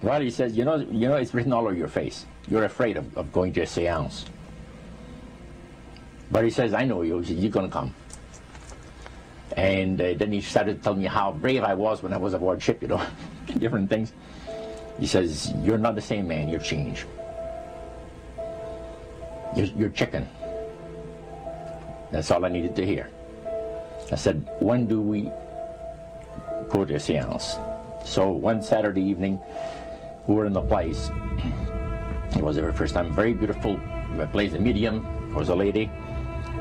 Well, he says, you know, it's written all over your face. You're afraid of going to a seance. But he says, I know you. He says, you're going to come. And then he started telling me how brave I was when I was aboard ship, you know, different things. He says, you're not the same man, you're changed. You're chicken. That's all I needed to hear. I said, when do we go to a seance? So one Saturday evening, we were in the place. It was the very first time. Very beautiful place. The medium was a lady.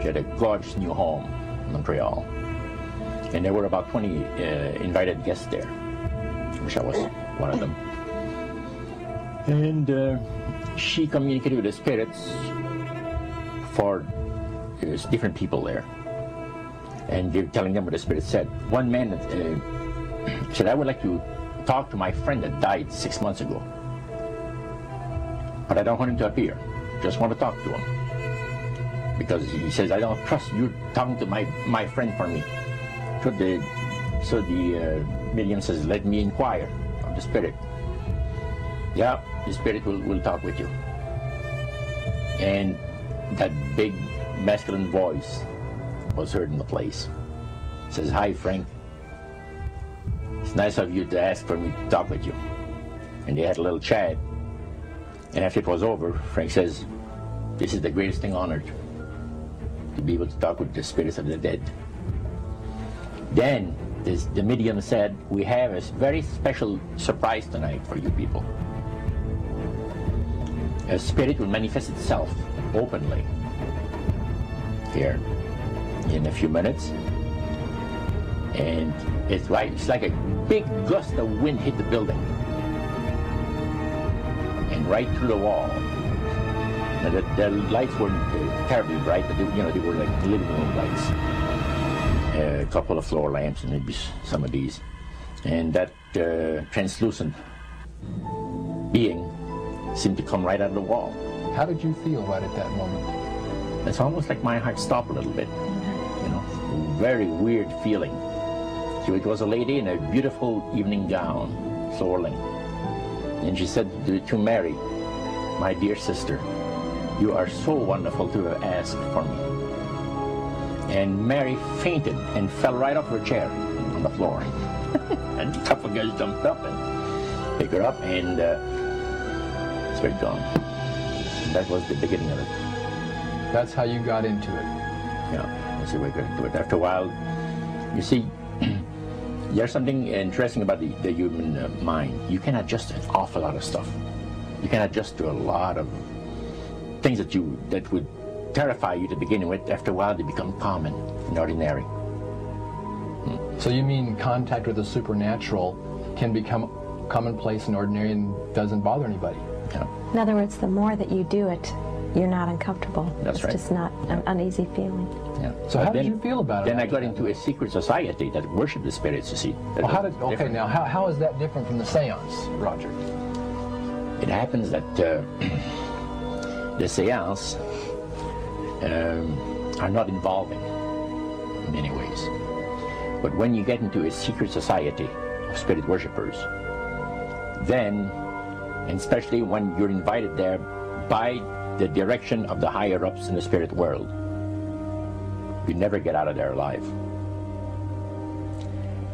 She had a gorgeous new home in Montreal. And there were about 20 invited guests there. I wish I was one of them. And she communicated with the spirits for different people there. And they're telling them what the spirit said. One man said, I would like to talk to my friend that died 6 months ago. But I don't want him to appear. Just want to talk to him. Because he says, I don't trust you talking to my friend for me. So the medium says, let me inquire of the spirit. Yeah, the spirit will talk with you. And that big masculine voice was heard in the place. It says, hi, Frank. It's nice of you to ask for me to talk with you. And they had a little chat. And after it was over, Frank says, this is the greatest thing on earth, to be able to talk with the spirits of the dead. Then the medium said, we have a very special surprise tonight for you people. A spirit will manifest itself openly here in a few minutes. And it's like a big gust of wind hit the building. And right through the wall. Now the lights weren't terribly bright, but they were like living room lights. A couple of floor lamps and maybe some of these. And that translucent being seemed to come right out of the wall. How did you feel right at that moment? It's almost like my heart stopped a little bit. You know, very weird feeling. So it was a lady in a beautiful evening gown, swirling. And she said to Mary, my dear sister, you are so wonderful to have asked for me. And Mary fainted and fell right off her chair on the floor. And a couple of guys jumped up and picked her up, and spirit gone. And that was the beginning of it. That's how you got into it. Yeah, that's the way I got into it. After a while, you see, there's something interesting about the human mind. You can adjust to an awful lot of stuff. You can adjust to a lot of things that would terrify you to begin with. After a while, they become common and ordinary. So you mean contact with the supernatural can become commonplace and ordinary and doesn't bother anybody? Yeah. In other words, the more that you do it, you're not uncomfortable. That's right. It's just not an uneasy feeling. Yeah. So how did you feel about it? Then I got into a secret society that worshipped the spirits, you see. Well, how is that different from the seance, Roger? It happens that the seance are not involving in many ways. But when you get into a secret society of spirit worshippers, then, and especially when you're invited there by the direction of the higher-ups in the spirit world, you never get out of there alive.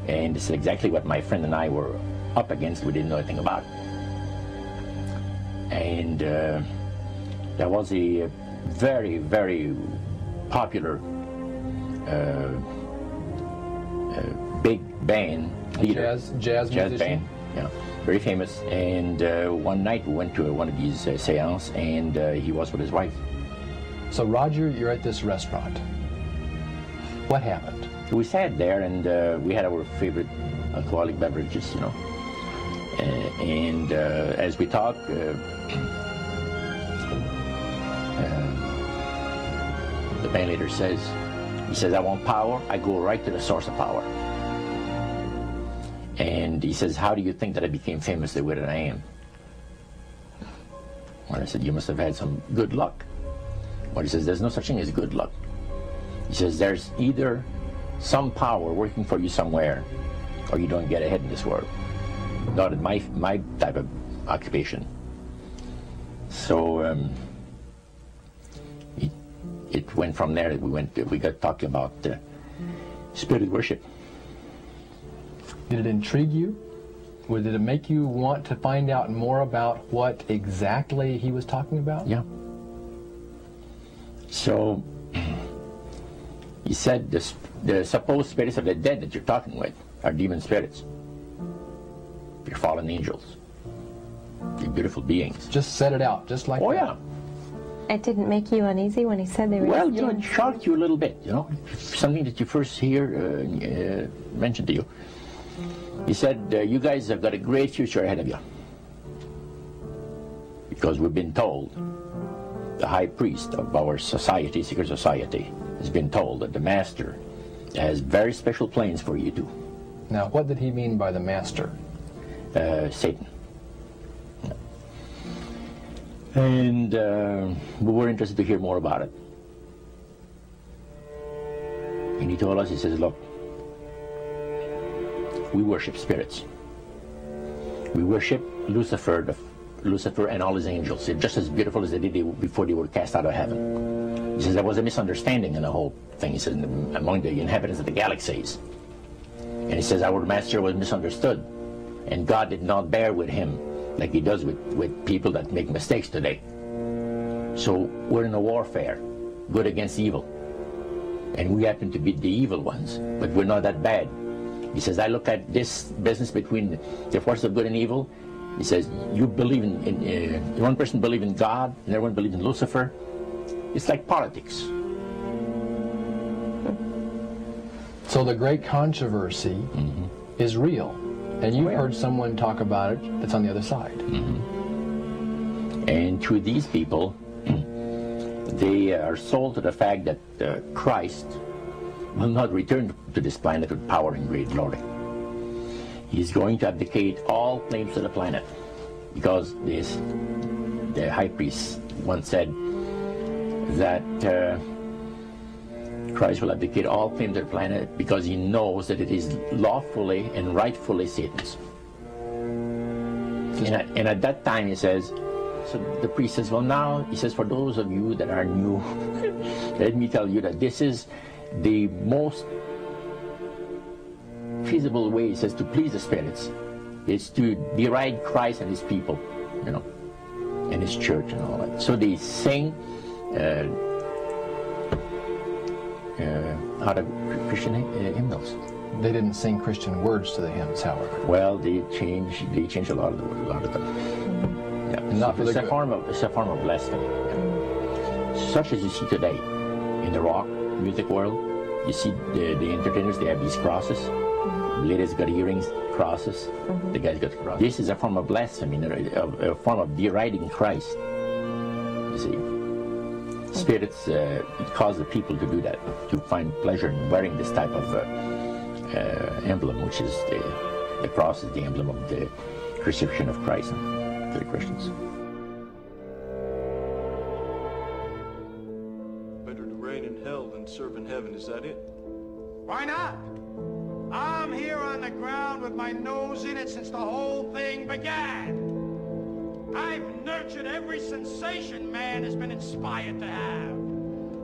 And this is exactly what my friend and I were up against. We didn't know anything about. And there was a very, very popular big band leader. Jazz musician? Band, yeah, very famous. And one night we went to one of these seances, and he was with his wife. So Roger, you're at this restaurant. What happened? We sat there, and we had our favorite alcoholic beverages, you know. And as we talked, the band leader says, he says, I want power. I go right to the source of power. And he says, how do you think that I became famous the way that I am? Well, I said, you must have had some good luck. Well, he says, there's no such thing as good luck. He says, there's either some power working for you somewhere, or you don't get ahead in this world. Not in my type of occupation. So it went from there. We got talking about spirit worship. Did it intrigue you? Or did it make you want to find out more about what exactly he was talking about? Yeah. So he said the supposed spirits of the dead that you're talking with are demon spirits. They're fallen angels. They're beautiful beings. Just set it out, just like that. Oh, yeah. It didn't make you uneasy when he said they were... Well, it shocked you a little bit, you know, something that you first hear mentioned to you. He said, you guys have got a great future ahead of you. Because we've been told, the high priest of our society, secret society, has been told that the master has very special plans for you two. Now, what did he mean by the master? Satan. And we were interested to hear more about it. And he told us, he says, look, we worship spirits. We worship Lucifer and all his angels. They're just as beautiful as they did before they were cast out of heaven. He says there was a misunderstanding in the whole thing. He says among the inhabitants of the galaxies. And he says our master was misunderstood. And God did not bear with him like he does with people that make mistakes today. So we're in a warfare, good against evil. And we happen to be the evil ones, but we're not that bad. He says, I look at this business between the forces of good and evil. He says, you believe in one person believes in God, and everyone believes in Lucifer. It's like politics. So the great controversy is real. And you've heard someone talk about it that's on the other side. And to these people, they are sold to the fact that Christ will not return to this planet with power and great glory. He's going to abdicate all claims to the planet, because the high priest once said that Christ will abdicate all claims to the planet because he knows that it is lawfully and rightfully Satan's. And at that time, he says, so the priest says, well, now, he says, for those of you that are new, let me tell you that this is the most feasible way, he says, to please the spirits. It's to deride Christ and his people, you know, and his church and all that. So they sing out of Christian hymnals. They didn't sing Christian words to the hymns, however. Well, they changed a lot of them. Yeah. And not for the good. It's a form of blasphemy. Yeah. Such as you see today in the rock music world. You see the entertainers, they have these crosses. The ladies got earrings, crosses. The guys got crosses. This is a form of blasphemy, a form of deriding Christ. You see. Spirits cause the people to do that, to find pleasure in wearing this type of emblem, which is the cross is the emblem of the crucifixion of Christ to the Christians. Better to reign in hell than serve in heaven, is that it? Why not? I'm here on the ground with my nose in it since the whole thing began. I've nurtured every sensation man has been inspired to have.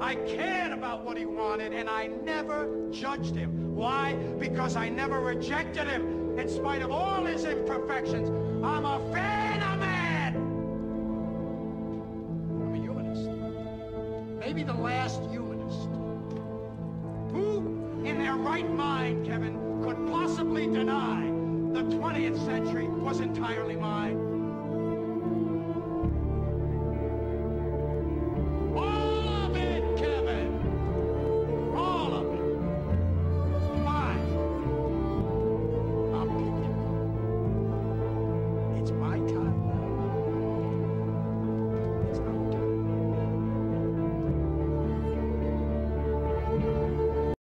I cared about what he wanted, and I never judged him. Why? Because I never rejected him, in spite of all his imperfections. I'm a fan of man! I'm a humanist. Maybe the last humanist. Who, in their right mind, Kevin, could possibly deny the 20th century was entirely mine?